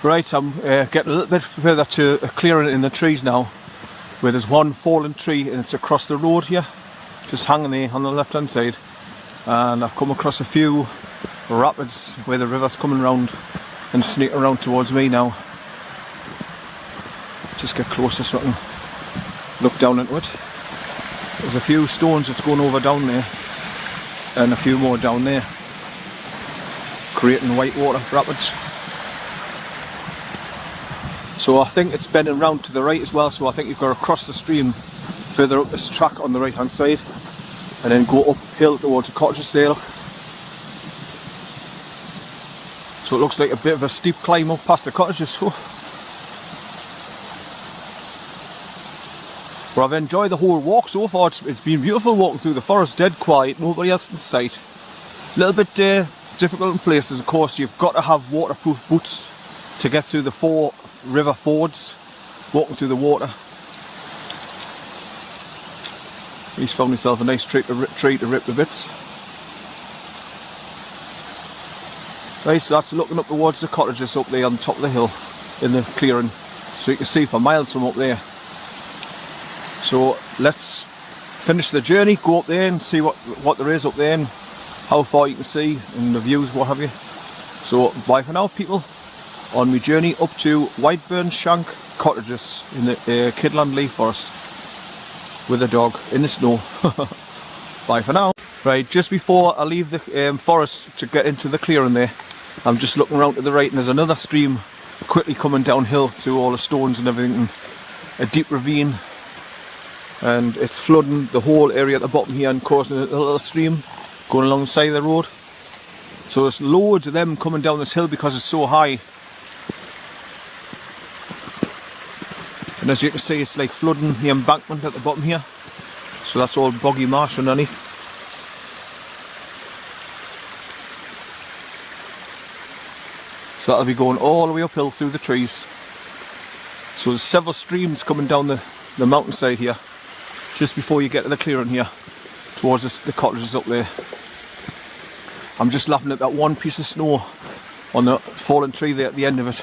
Right, I'm getting a little bit further to a clearing in the trees now, where there's one fallen tree and it's across the road here, just hanging there on the left hand side. And I've come across a few rapids where the river's coming round and sneaking around towards me now. Just get closer so I can look down into it. There's a few stones that's going over down there and a few more down there, creating white water rapids. So I think it's bending round to the right as well, so I think you've got to cross the stream further up this track on the right hand side and then go uphill towards the cottages there. So it looks like a bit of a steep climb up past the cottages. But I've enjoyed the whole walk so far. It's been beautiful walking through the forest, dead quiet, nobody else in sight. A little bit difficult in places, of course. You've got to have waterproof boots to get through the 4 river fords, walking through the water. He's found himself a nice tree to rip to bits. Right, so that's looking up towards the cottages up there on top of the hill in the clearing, so you can see for miles from up there. So let's finish the journey, go up there and see what there is up there and how far you can see and the views, what have you. So bye for now, people, on my journey up to WHITEBURN SHANK cottages in the Kidland Forest with a dog in the snow. Bye for now. Right, just before I leave the forest to get into the clearing there, I'm just looking around to the right and there's another stream quickly coming downhill through all the stones and everything, a deep ravine, and it's flooding the whole area at the bottom here and causing a little stream going along the side of the road. So there's loads of them coming down this hill because it's so high. And as you can see, it's like flooding the embankment at the bottom here. So that's all boggy marsh underneath. So that'll be going all the way uphill through the trees. So there's several streams coming down the mountainside here, just before you get to the clearing here, towards the cottages up there. I'm just laughing at that one piece of snow on the fallen tree there at the end of it.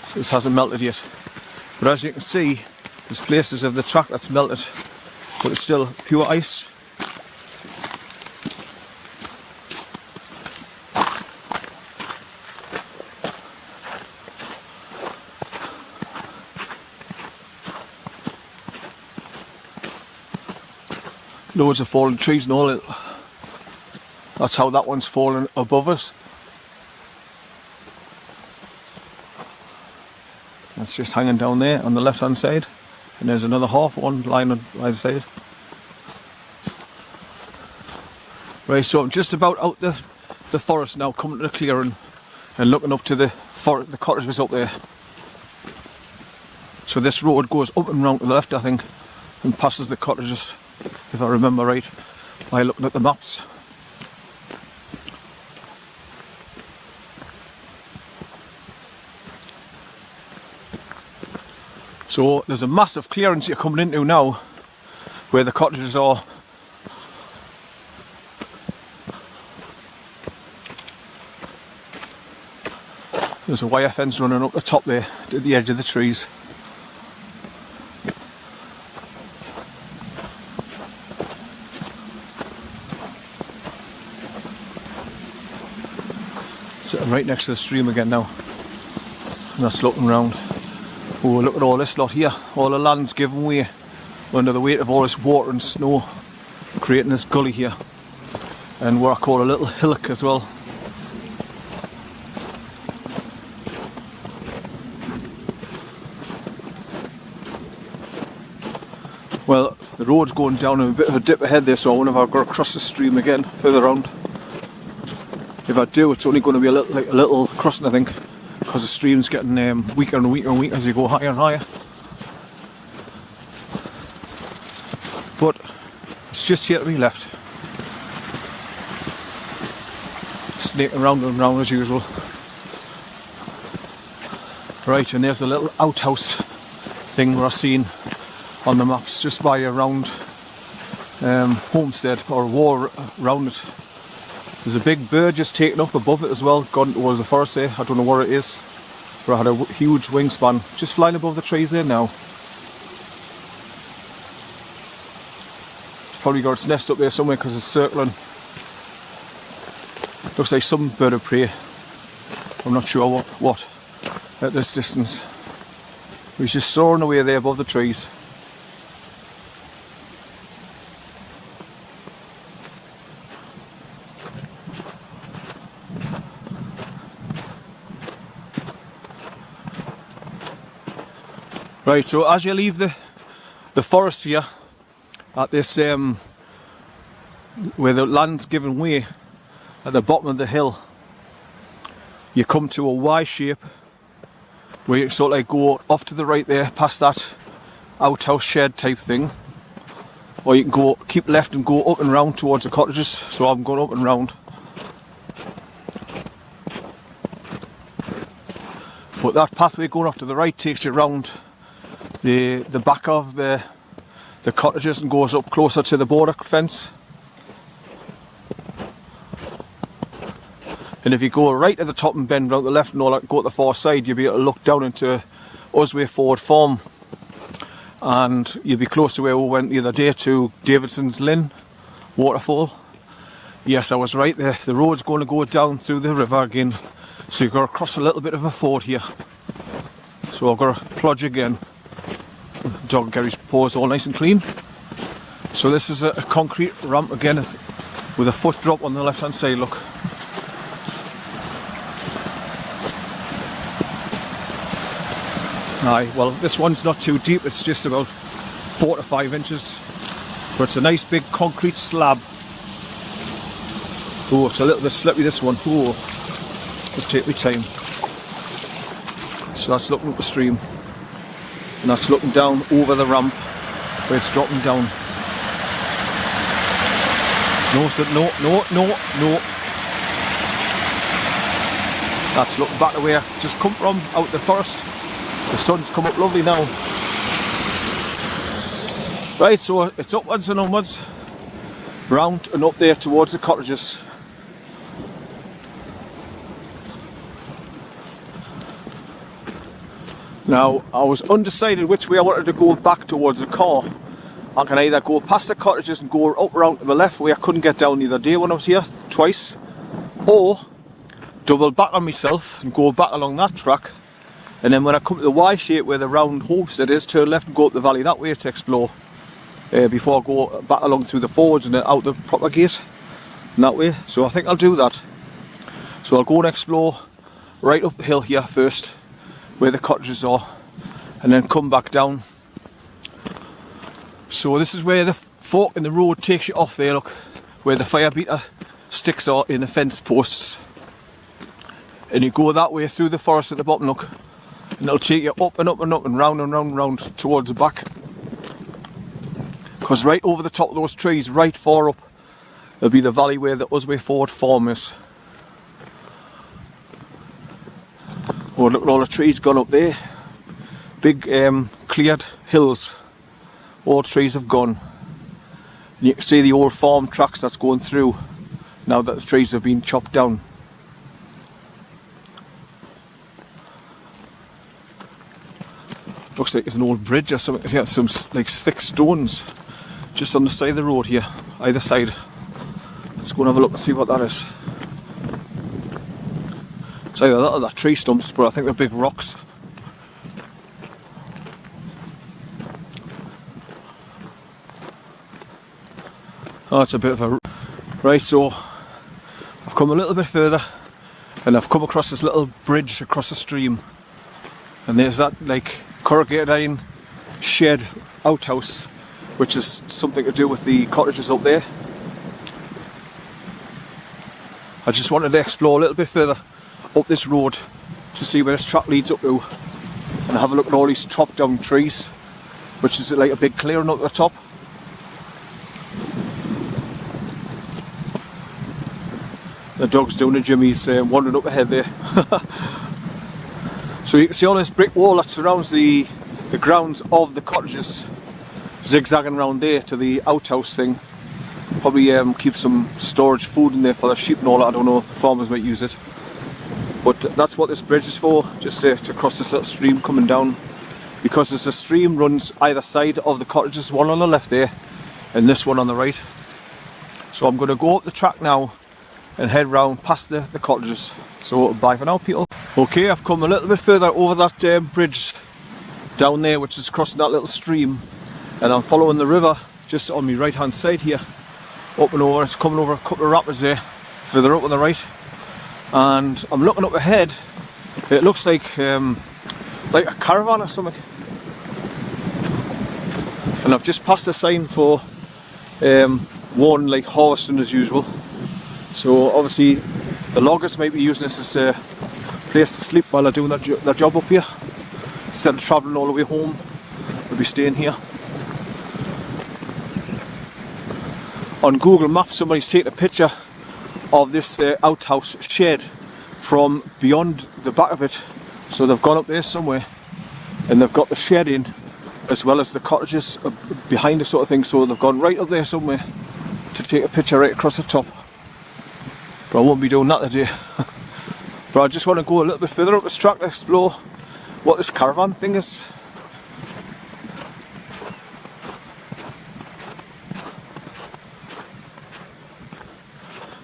So it hasn't melted yet. But as you can see, there's places of the track that's melted, but it's still pure ice. Loads of fallen trees and all. That's how that one's fallen above us. That's just hanging down there on the left hand side, and there's another half one lying on either side. Right, so I'm just about out the forest now, coming to the clearing and looking up to the cottages up there. So this road goes up and round to the left, I think, and passes the cottages, if I remember right, by looking at the maps. So there's a massive clearance you're coming into now, where the cottages are. There's a wire fence running up the top there, to the edge of the trees. Sitting right next to the stream again now, and that's looking round. Oh, look at all this lot here. All the land's given way under the weight of all this water and snow, creating this gully here, and what I call a little hillock as well. Well, the road's going down a bit of a dip ahead there, so I wonder if I've got to cross the stream again further round. If I do, it's only going to be a little crossing, I think, because the stream's getting weaker and weaker and weaker as you go higher and higher. But it's just here to be left. Snaking round and round as usual. Right, and there's a little outhouse thing we're seeing on the maps just by a round homestead or wall around it. There's a big bird just taken up above it as well, gone towards the forest there. I don't know where it is, where I had a huge wingspan just flying above the trees there now. Probably got its nest up there somewhere because it's circling. Looks like some bird of prey. I'm not sure what at this distance. He's just soaring away there above the trees. Right, so as you leave the forest here, at this where the land's given way, at the bottom of the hill, you come to a Y shape where you sort of like go off to the right there, past that outhouse shed type thing, or you can go keep left and go up and round towards the cottages. So I'm going up and round. But that pathway going off to the right takes you round the back of the cottages and goes up closer to the border fence. And if you go right at the top and bend round the left and all that, go to the far side, you'll be able to look down into Usway Ford Farm, and you'll be close to where we went the other day, to Davidson's Lynn waterfall. Yes, I was right there. The road's going to go down through the river again, so you've got to cross a little bit of a ford here. So I've got to plodge again. Dog Gary's paws all nice and clean. So this is a concrete ramp again with a foot drop on the left hand side, look. Aye, well this one's not too deep, it's just about 4 to 5 inches. But it's a nice big concrete slab. Oh, it's a little bit slippy this one. Oh, just take my time. So that's looking up the stream. And that's looking down over the ramp where it's dropping down. No, no. That's looking back to where just come from, out the forest. The sun's come up lovely now. Right, so it's upwards and onwards, round and up there towards the cottages. Now, I was undecided which way I wanted to go back towards the car. I can either go past the cottages and go up round to the left where I couldn't get down the other day when I was here twice, or double back on myself and go back along that track, and then when I come to the Y shape where the round homestead is, turn left and go up the valley that way to explore, before I go back along through the fords and out the proper gate and that way. So I think I'll do that. So I'll go and explore right up the hill here first, where the cottages are, and then come back down. So this is where the fork in the road takes you off there, look, where the fire beater sticks are in the fence posts. And you go that way through the forest at the bottom, look, and it'll take you up and up and up and round and round and round towards the back. Because right over the top of those trees, right far up, there'll be the valley where the Usway Ford Farm is. Oh, look at all the trees gone up there. Big cleared hills. All trees have gone. And you can see the old farm tracks that's going through now that the trees have been chopped down. Looks like there's an old bridge or something. Yeah, some like thick stones just on the side of the road here, either side. Let's go and have a look and see what that is. It's either that or that tree stumps, but I think they're big rocks. Oh, it's a bit of a... Right, so I've come a little bit further and I've come across this little bridge across the stream, and there's that like corrugated iron shed outhouse, which is something to do with the cottages up there. I just wanted to explore a little bit further up this road to see where this track leads up to, and have a look at all these chopped down trees, which is like a big clearing up at the top. The dog's doing a gym, he's wandering up ahead there. So you can see all this brick wall that surrounds the grounds of the cottages, zigzagging around there to the outhouse thing. Probably keep some storage food in there for the sheep and all that. I don't know if the farmers might use it. But that's what this bridge is for, just to cross this little stream coming down, because there's a stream runs either side of the cottages, one on the left there and this one on the right. So I'm going to go up the track now and head round past the cottages. So bye for now, people. Okay, I've come a little bit further over that bridge down there, which is crossing that little stream, and I'm following the river just on my right hand side here, up and over. It's coming over a couple of rapids there further up on the right, and I'm looking up ahead. It looks like a caravan or something, and I've just passed a sign for warning like harvesting as usual. So obviously the loggers might be using this as a place to sleep while they're doing their job up here. Instead of travelling all the way home, they'll be staying here. On Google Maps, somebody's taken a picture of this outhouse shed from beyond the back of it. So they've gone up there somewhere and they've got the shed in as well as the cottages behind the sort of thing. So they've gone right up there somewhere to take a picture right across the top. But I won't be doing that today. But I just want to go a little bit further up this track to explore what this caravan thing is.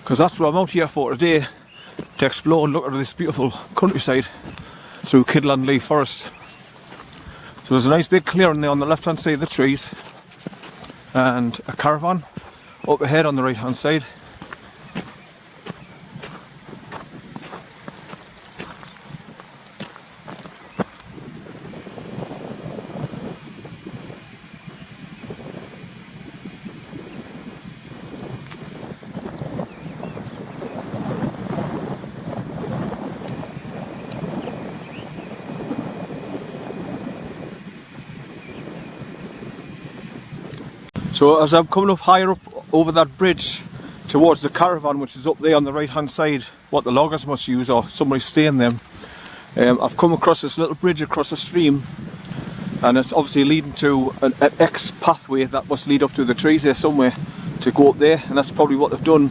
Because that's what I'm out here for today, to explore and look at this beautiful countryside through Kidland Forest. So there's a nice big clearing there on the left hand side of the trees, and a caravan up ahead on the right hand side. So as I'm coming up higher up over that bridge towards the caravan, which is up there on the right hand side, what the loggers must use or somebody staying them, I've come across this little bridge across a stream, and it's obviously leading to an X pathway that must lead up to the trees there somewhere to go up there, and that's probably what they've done.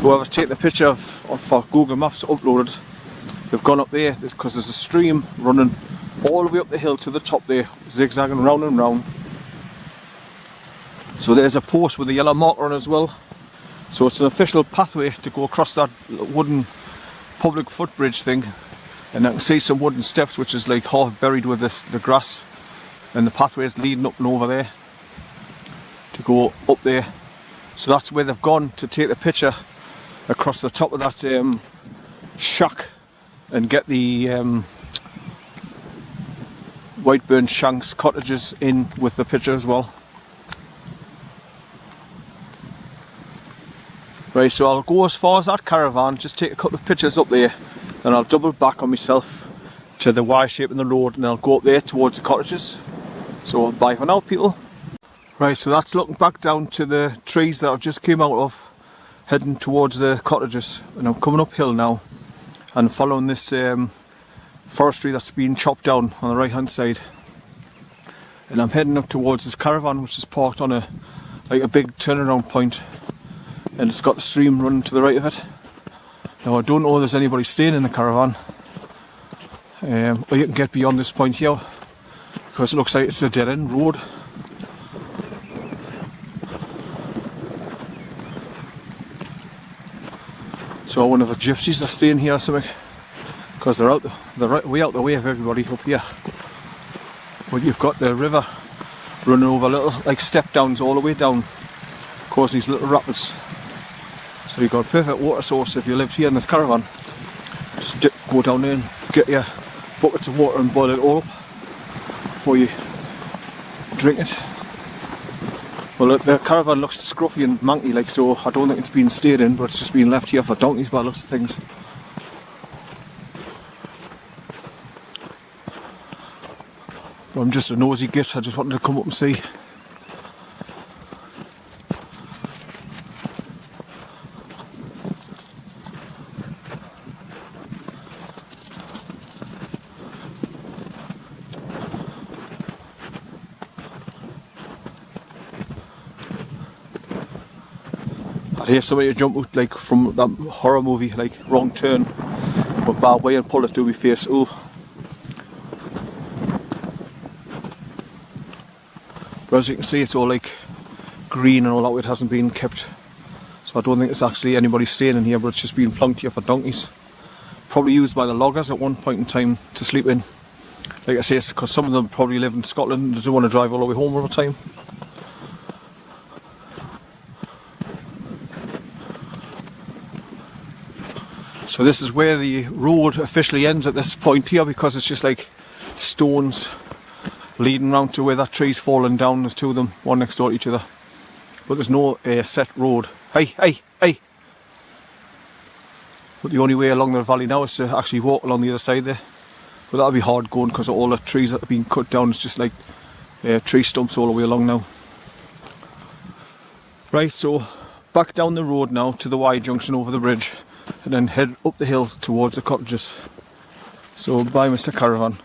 Whoever's taken a picture of for Google Maps uploaded, they've gone up there because there's a stream running all the way up the hill to the top there, zigzagging round and round. So there's a post with a yellow marker on as well. So it's an official pathway to go across that wooden public footbridge thing. And I can see some wooden steps which is like half buried with the grass. And the pathway is leading up and over there to go up there. So that's where they've gone to take the picture across the top of that shack and get the WHITEBURN Shank's cottages in with the picture as well. Right, so I'll go as far as that caravan, just take a couple of pictures up there, then I'll double back on myself to the Y shape in the road, and I'll go up there towards the cottages. So bye for now, people. Right, so that's looking back down to the trees that I've just came out of, heading towards the cottages, and I'm coming uphill now and following this forestry that's been chopped down on the right hand side, and I'm heading up towards this caravan which is parked on a big turnaround point. And it's got the stream running to the right of it. Now I don't know if there's anybody staying in the caravan, or you can get beyond this point here because it looks like it's a dead end road. So I wonder if the gypsies are staying here or something, because they're way out the way of everybody up here. But you've got the river running over little like step downs all the way down, causing these little rapids. So you've got a perfect water source if you lived here in this caravan. Just go down there and get your buckets of water and boil it all up before you drink it. Well, the caravan looks scruffy and manky like, so I don't think it's been stayed in, but it's just been left here for donkeys by the looks of things. But I'm just a nosy git, I just wanted to come up and see. I'd hear somebody jump out like from that horror movie, like Wrong Turn, But barbed wire and pull it through my face. Ooh. But as you can see, it's all like green and all that. It hasn't been kept. So I don't think it's actually anybody staying in here, but it's just been plunked here for donkeys. Probably used by the loggers at one point in time to sleep in. Like I say, it's because some of them probably live in Scotland and they don't want to drive all the way home all the time. So this is where the road officially ends at this point here, because it's just like stones leading round to where that tree's fallen down. There's two of them, one next door to each other. But there's no set road. Hey! But the only way along the valley now is to actually walk along the other side there. But that'll be hard going because of all the trees that have been cut down. It's just like tree stumps all the way along now. Right, so back down the road now to the Y junction over the bridge, and then head up the hill towards the cottages. So bye, Mr. Caravan.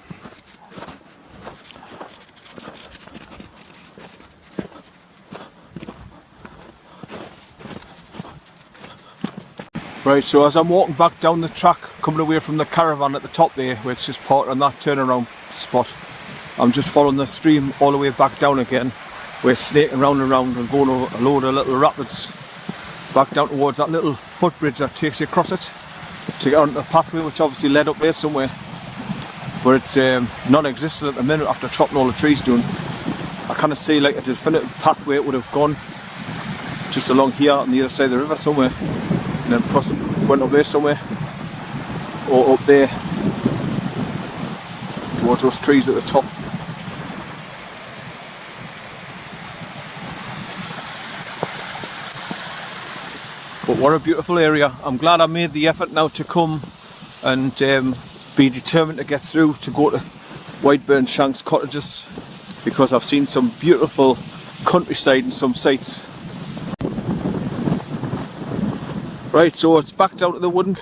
Right, so as I'm walking back down the track, coming away from the caravan at the top there, where it's just parked on that turnaround spot, I'm just following the stream all the way back down again. We're snaking round and round and going over a load of little rapids, back down towards that little footbridge that takes you across it, to get onto the pathway which obviously led up there somewhere. But it's non-existent at the minute after chopping all the trees down. I kind of see like a definitive pathway it would have gone just along here on the other side of the river somewhere. And then went up there somewhere, or up there towards those trees at the top. But what a beautiful area. I'm glad I made the effort now to come and be determined to get through to go to WHITEBURN Shank's cottages, because I've seen some beautiful countryside and some sights. Right, so it's back down to the wooden